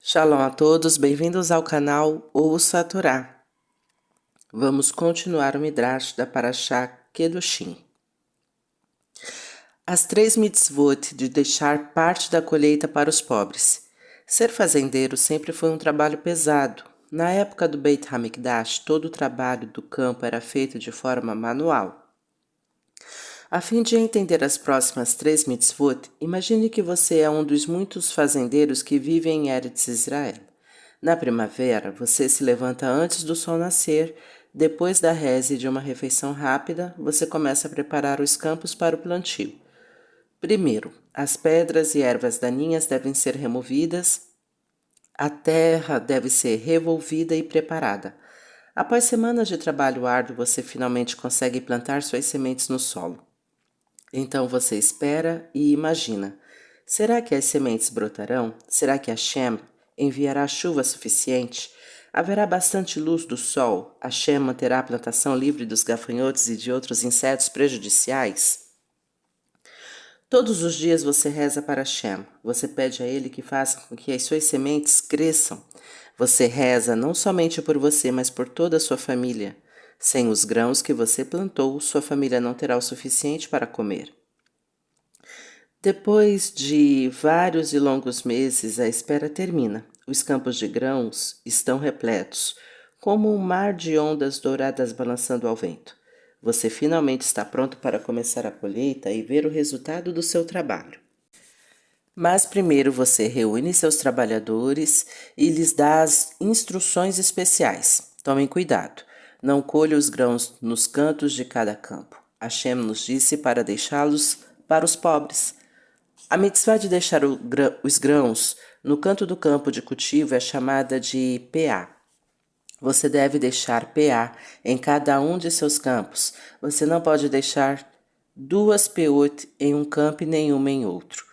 Shalom a todos, bem-vindos ao canal Ouça a Torá. Vamos continuar o Midrash da Parashá Kedoshim. As 3 mitzvot de deixar parte da colheita para os pobres. Ser fazendeiro sempre foi um trabalho pesado. Na época do Beit HaMikdash, todo o trabalho do campo era feito de forma manual. A fim de entender as próximas 3 mitzvot, imagine que você é um dos muitos fazendeiros que vivem em Eretz Israel. Na primavera, você se levanta antes do sol nascer. Depois da reze e de uma refeição rápida, você começa a preparar os campos para o plantio. Primeiro, as pedras e ervas daninhas devem ser removidas, a terra deve ser revolvida e preparada. Após semanas de trabalho árduo, você finalmente consegue plantar suas sementes no solo. Então você espera e imagina: será que as sementes brotarão? Será que Hashem enviará chuva suficiente? Haverá bastante luz do sol? Hashem manterá a plantação livre dos gafanhotos e de outros insetos prejudiciais? Todos os dias você reza para Hashem. Você pede a Ele que faça com que as suas sementes cresçam. Você reza não somente por você, mas por toda a sua família. Sem os grãos que você plantou, sua família não terá o suficiente para comer. Depois de vários e longos meses, a espera termina. Os campos de grãos estão repletos, como um mar de ondas douradas balançando ao vento. Você finalmente está pronto para começar a colheita e ver o resultado do seu trabalho. Mas primeiro você reúne seus trabalhadores e lhes dá as instruções especiais. Tomem cuidado, não colha os grãos nos cantos de cada campo. Hashem nos disse para deixá-los para os pobres. A mitzvah de deixar os grãos no canto do campo de cultivo é chamada de PA. Você deve deixar PA em cada um de seus campos. Você não pode deixar 2 peot em um campo e nenhuma em outro.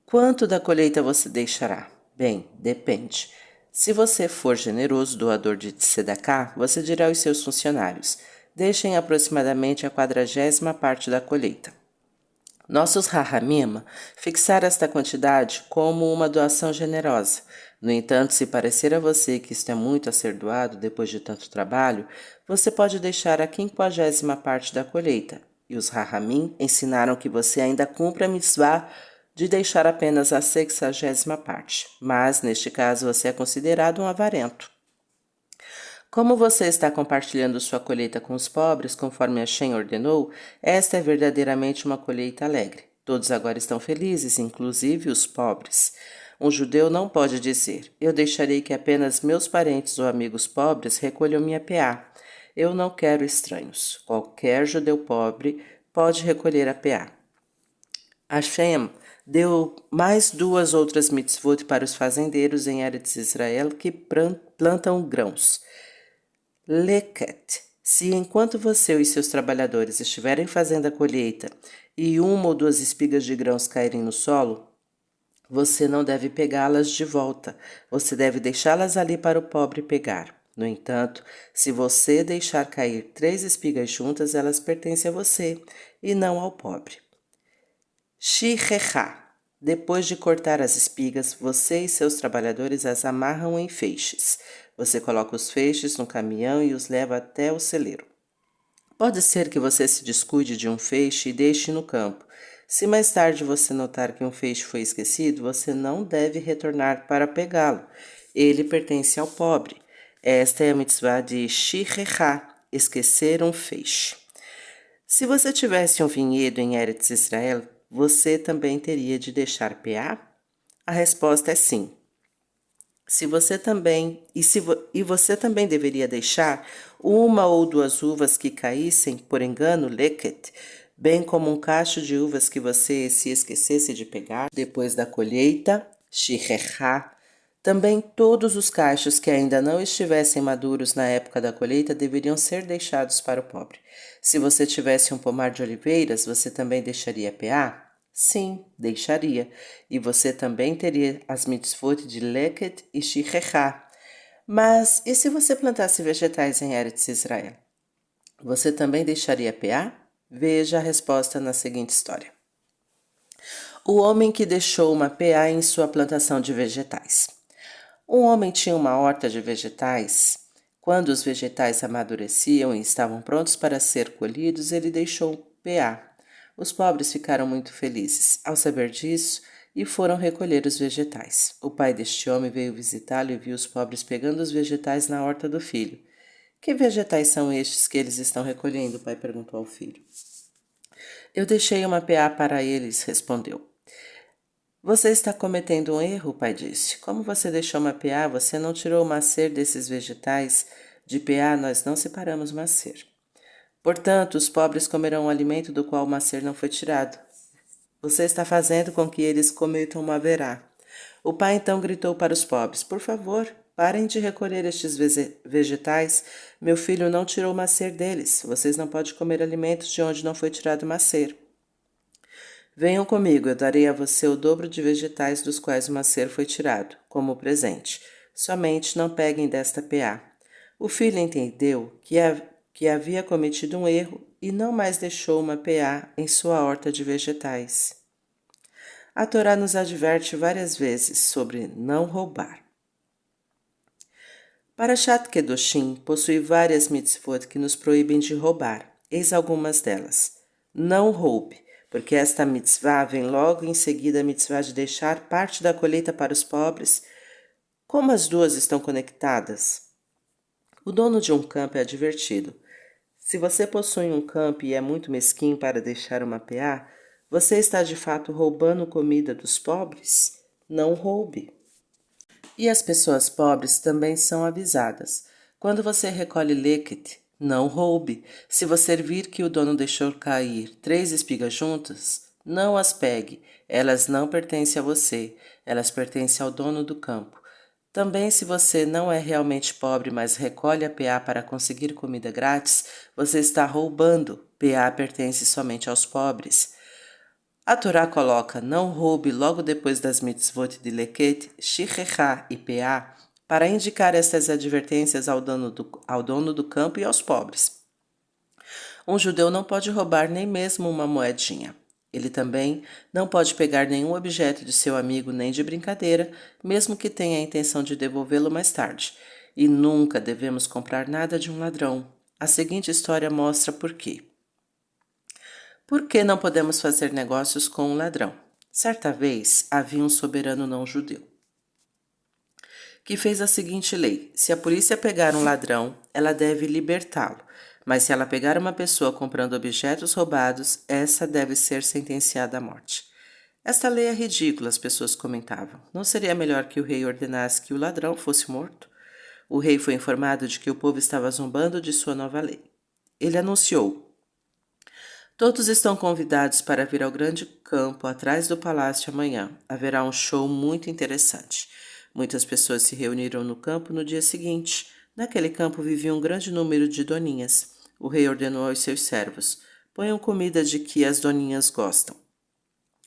Quanto da colheita você deixará? Bem, depende. Se você for generoso doador de tzedakah, você dirá aos seus funcionários: deixem aproximadamente a 40ª parte da colheita. Nossos Rahamim fixaram esta quantidade como uma doação generosa. No entanto, se parecer a você que isto é muito a ser doado depois de tanto trabalho, você pode deixar a 50ª parte da colheita. E os Rahamim ensinaram que você ainda cumpre a mitzvah de deixar apenas a 60ª parte, mas neste caso você é considerado um avarento. Como você está compartilhando sua colheita com os pobres, conforme Hashem ordenou, esta é verdadeiramente uma colheita alegre. Todos agora estão felizes, inclusive os pobres. Um judeu não pode dizer: eu deixarei que apenas meus parentes ou amigos pobres recolham minha PA. Eu não quero estranhos. Qualquer judeu pobre pode recolher a PA. Hashem deu mais 2 outras mitzvot para os fazendeiros em Eretz Israel que plantam grãos. Leket. Se enquanto você e seus trabalhadores estiverem fazendo a colheita e 1 ou 2 espigas de grãos caírem no solo, você não deve pegá-las de volta. Você deve deixá-las ali para o pobre pegar. No entanto, se você deixar cair 3 espigas juntas, elas pertencem a você e não ao pobre. Shirecha. Depois de cortar as espigas, você e seus trabalhadores as amarram em feixes. Você coloca os feixes no caminhão e os leva até o celeiro. Pode ser que você se descuide de um feixe e deixe no campo. Se mais tarde você notar que um feixe foi esquecido, você não deve retornar para pegá-lo. Ele pertence ao pobre. Esta é a mitzvah de Shirecha, esquecer um feixe. Se você tivesse um vinhedo em Eretz Israel, você também teria de deixar PA? A resposta é sim. Você também deveria deixar 1 ou 2 uvas que caíssem, por engano, leket, bem como um cacho de uvas que você se esquecesse de pegar depois da colheita, shirecha. Também todos os cachos que ainda não estivessem maduros na época da colheita deveriam ser deixados para o pobre. Se você tivesse um pomar de oliveiras, você também deixaria PA? Sim, deixaria. E você também teria as mitzvot de Leket e Shirecha. Mas e se você plantasse vegetais em Eretz Israel? Você também deixaria PA? Veja a resposta na seguinte história. O homem que deixou uma PA em sua plantação de vegetais. Um homem tinha uma horta de vegetais. Quando os vegetais amadureciam e estavam prontos para ser colhidos, ele deixou um PA. Os pobres ficaram muito felizes ao saber disso e foram recolher os vegetais. O pai deste homem veio visitá-lo e viu os pobres pegando os vegetais na horta do filho. Que vegetais são estes que eles estão recolhendo? O pai perguntou ao filho. Eu deixei uma PA para eles, respondeu. Você está cometendo um erro, o pai disse. Como você deixou uma PA, você não tirou o macer desses vegetais. De PA nós não separamos macer. Portanto, os pobres comerão o alimento do qual o macer não foi tirado. Você está fazendo com que eles cometam uma verá. O pai então gritou para os pobres: Por favor, parem de recolher estes vegetais. Meu filho não tirou o macer deles. Vocês não podem comer alimentos de onde não foi tirado o macer. Venham comigo, eu darei a você o dobro de vegetais dos quais o macer foi tirado, como presente. Somente não peguem desta PA. O filho entendeu que havia cometido um erro e não mais deixou uma PA em sua horta de vegetais. A Torá nos adverte várias vezes sobre não roubar. Parashat Kedoshim possui várias mitzvot que nos proíbem de roubar. Eis algumas delas. Não roube, porque esta mitzvah vem logo em seguida a mitzvah de deixar parte da colheita para os pobres. Como as duas estão conectadas? O dono de um campo é advertido. Se você possui um campo e é muito mesquinho para deixar uma PA, você está de fato roubando comida dos pobres? Não roube. E as pessoas pobres também são avisadas. Quando você recolhe leket, não roube. Se você vir que o dono deixou cair 3 espigas juntas, não as pegue. Elas não pertencem a você, elas pertencem ao dono do campo. Também, se você não é realmente pobre, mas recolhe a PA para conseguir comida grátis, você está roubando. PA pertence somente aos pobres. A Torá coloca não roube logo depois das mitzvot de leket, shichechá e PA para indicar estas advertências ao dono do campo e aos pobres. Um judeu não pode roubar nem mesmo uma moedinha. Ele também não pode pegar nenhum objeto de seu amigo nem de brincadeira, mesmo que tenha a intenção de devolvê-lo mais tarde. E nunca devemos comprar nada de um ladrão. A seguinte história mostra por quê. Por que não podemos fazer negócios com um ladrão? Certa vez havia um soberano não-judeu que fez a seguinte lei: se a polícia pegar um ladrão, ela deve libertá-lo, mas se ela pegar uma pessoa comprando objetos roubados, essa deve ser sentenciada à morte. Esta lei é ridícula, as pessoas comentavam. Não seria melhor que o rei ordenasse que o ladrão fosse morto? O rei foi informado de que o povo estava zombando de sua nova lei. Ele anunciou: todos estão convidados para vir ao grande campo atrás do palácio amanhã. Haverá um show muito interessante. Muitas pessoas se reuniram no campo no dia seguinte. Naquele campo vivia um grande número de doninhas. O rei ordenou aos seus servos: ponham comida de que as doninhas gostam.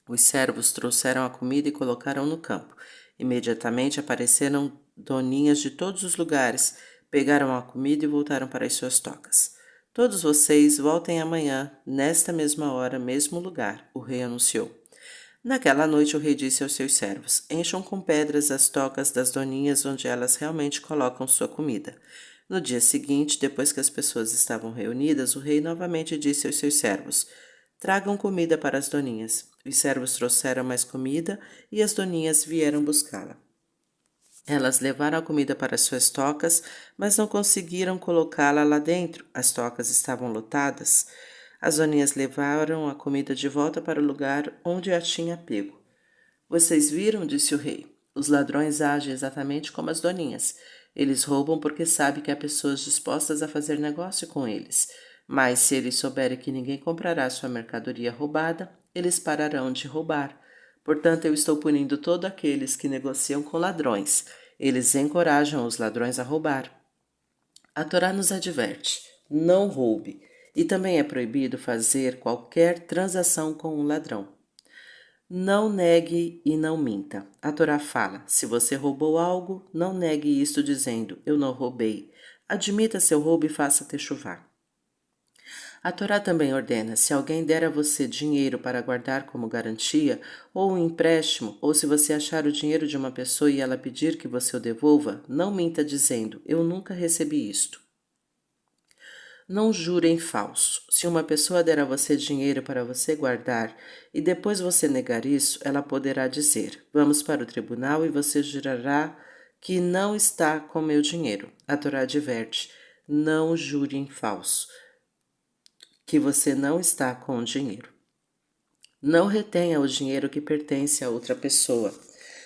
Os servos trouxeram a comida e colocaram no campo. Imediatamente apareceram doninhas de todos os lugares, pegaram a comida e voltaram para as suas tocas. Todos vocês voltem amanhã, nesta mesma hora, mesmo lugar, o rei anunciou. Naquela noite o rei disse aos seus servos: encham com pedras as tocas das doninhas onde elas realmente colocam sua comida. No dia seguinte, depois que as pessoas estavam reunidas, o rei novamente disse aos seus servos: tragam comida para as doninhas. Os servos trouxeram mais comida e as doninhas vieram buscá-la. Elas levaram a comida para suas tocas, mas não conseguiram colocá-la lá dentro. As tocas estavam lotadas. As doninhas levaram a comida de volta para o lugar onde a tinha pego. Vocês viram, disse o rei. Os ladrões agem exatamente como as doninhas. Eles roubam porque sabem que há pessoas dispostas a fazer negócio com eles. Mas se eles souberem que ninguém comprará sua mercadoria roubada, eles pararão de roubar. Portanto, eu estou punindo todos aqueles que negociam com ladrões. Eles encorajam os ladrões a roubar. A Torá nos adverte: não roube. E também é proibido fazer qualquer transação com um ladrão. Não negue e não minta. A Torá fala: se você roubou algo, não negue isto dizendo: eu não roubei. Admita seu roubo e faça techuvá. A Torá também ordena: se alguém der a você dinheiro para guardar como garantia, ou um empréstimo, ou se você achar o dinheiro de uma pessoa e ela pedir que você o devolva, não minta dizendo: eu nunca recebi isto. Não jure em falso. Se uma pessoa der a você dinheiro para você guardar e depois você negar isso, ela poderá dizer: vamos para o tribunal e você jurará que não está com meu dinheiro. A Torá adverte: não jure em falso, que você não está com o dinheiro. Não retenha o dinheiro que pertence a outra pessoa.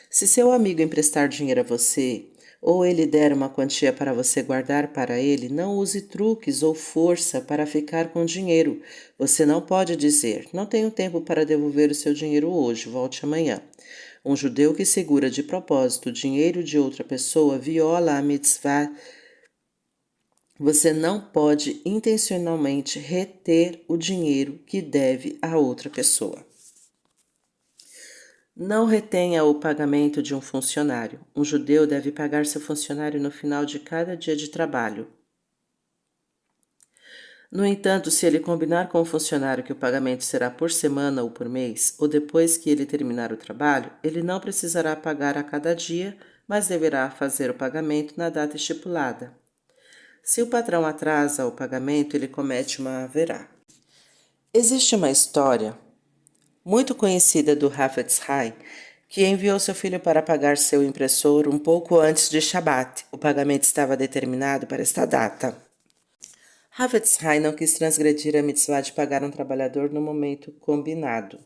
Se seu amigo emprestar dinheiro a você, ou ele der uma quantia para você guardar para ele, não use truques ou força para ficar com o dinheiro. Você não pode dizer: não tenho tempo para devolver o seu dinheiro hoje, volte amanhã. Um judeu que segura de propósito o dinheiro de outra pessoa viola a mitzvah. Você não pode intencionalmente reter o dinheiro que deve a outra pessoa. Não retenha o pagamento de um funcionário. Um judeu deve pagar seu funcionário no final de cada dia de trabalho. No entanto, se ele combinar com o funcionário que o pagamento será por semana ou por mês, ou depois que ele terminar o trabalho, ele não precisará pagar a cada dia, mas deverá fazer o pagamento na data estipulada. Se o patrão atrasa o pagamento, ele comete uma haverá. Existe uma história muito conhecida do Hafetz Haim, que enviou seu filho para pagar seu impressor um pouco antes de Shabat. O pagamento estava determinado para esta data. Hafetz Haim não quis transgredir a mitzvah de pagar um trabalhador no momento combinado.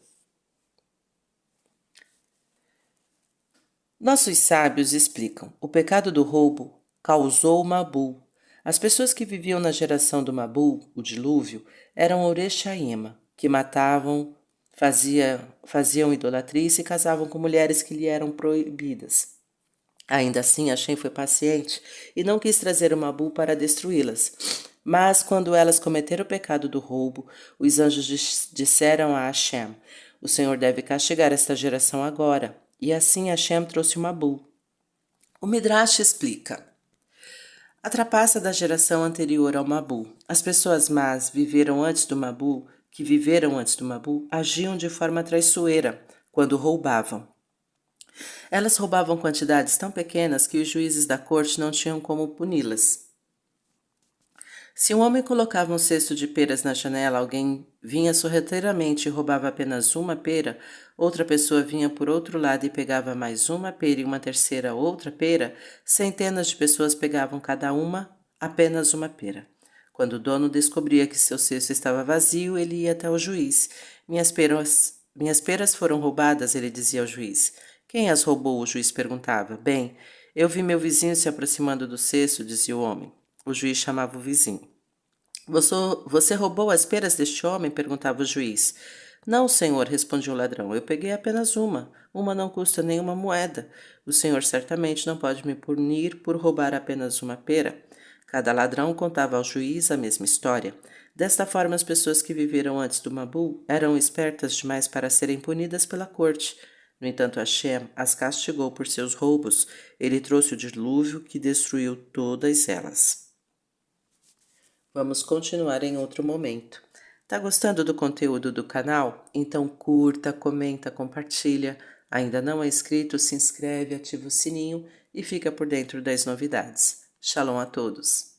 Nossos sábios explicam: o pecado do roubo causou o Mabul. As pessoas que viviam na geração do Mabul, o dilúvio, eram Oreshaima, que matavam, faziam idolatria e se casavam com mulheres que lhe eram proibidas. Ainda assim, Hashem foi paciente e não quis trazer o Mabul para destruí-las. Mas, quando elas cometeram o pecado do roubo, os anjos disseram a Hashem: o Senhor deve castigar esta geração agora. E assim Hashem trouxe o Mabul. O Midrash explica: a trapaça da geração anterior ao Mabul. As pessoas más que viveram antes do Mabul, agiam de forma traiçoeira quando roubavam. Elas roubavam quantidades tão pequenas que os juízes da corte não tinham como puni-las. Se um homem colocava um cesto de peras na janela, alguém vinha sorrateiramente e roubava apenas uma pera, outra pessoa vinha por outro lado e pegava mais uma pera e uma terceira outra pera, centenas de pessoas pegavam cada uma apenas uma pera. Quando o dono descobria que seu cesto estava vazio, ele ia até o juiz. Minhas peras foram roubadas, ele dizia ao juiz. Quem as roubou? O juiz perguntava. Bem, eu vi meu vizinho se aproximando do cesto, dizia o homem. O juiz chamava o vizinho. Você roubou as peras deste homem? Perguntava o juiz. Não, senhor, respondia o ladrão. Eu peguei apenas uma. Uma não custa nenhuma moeda. O senhor certamente não pode me punir por roubar apenas uma pera. Cada ladrão contava ao juiz a mesma história. Desta forma, as pessoas que viveram antes do Mabul eram espertas demais para serem punidas pela corte. No entanto, Hashem as castigou por seus roubos. Ele trouxe o dilúvio que destruiu todas elas. Vamos continuar em outro momento. Tá gostando do conteúdo do canal? Então curta, comenta, compartilha. Ainda não é inscrito? Se inscreve, ativa o sininho e fica por dentro das novidades. Shalom a todos!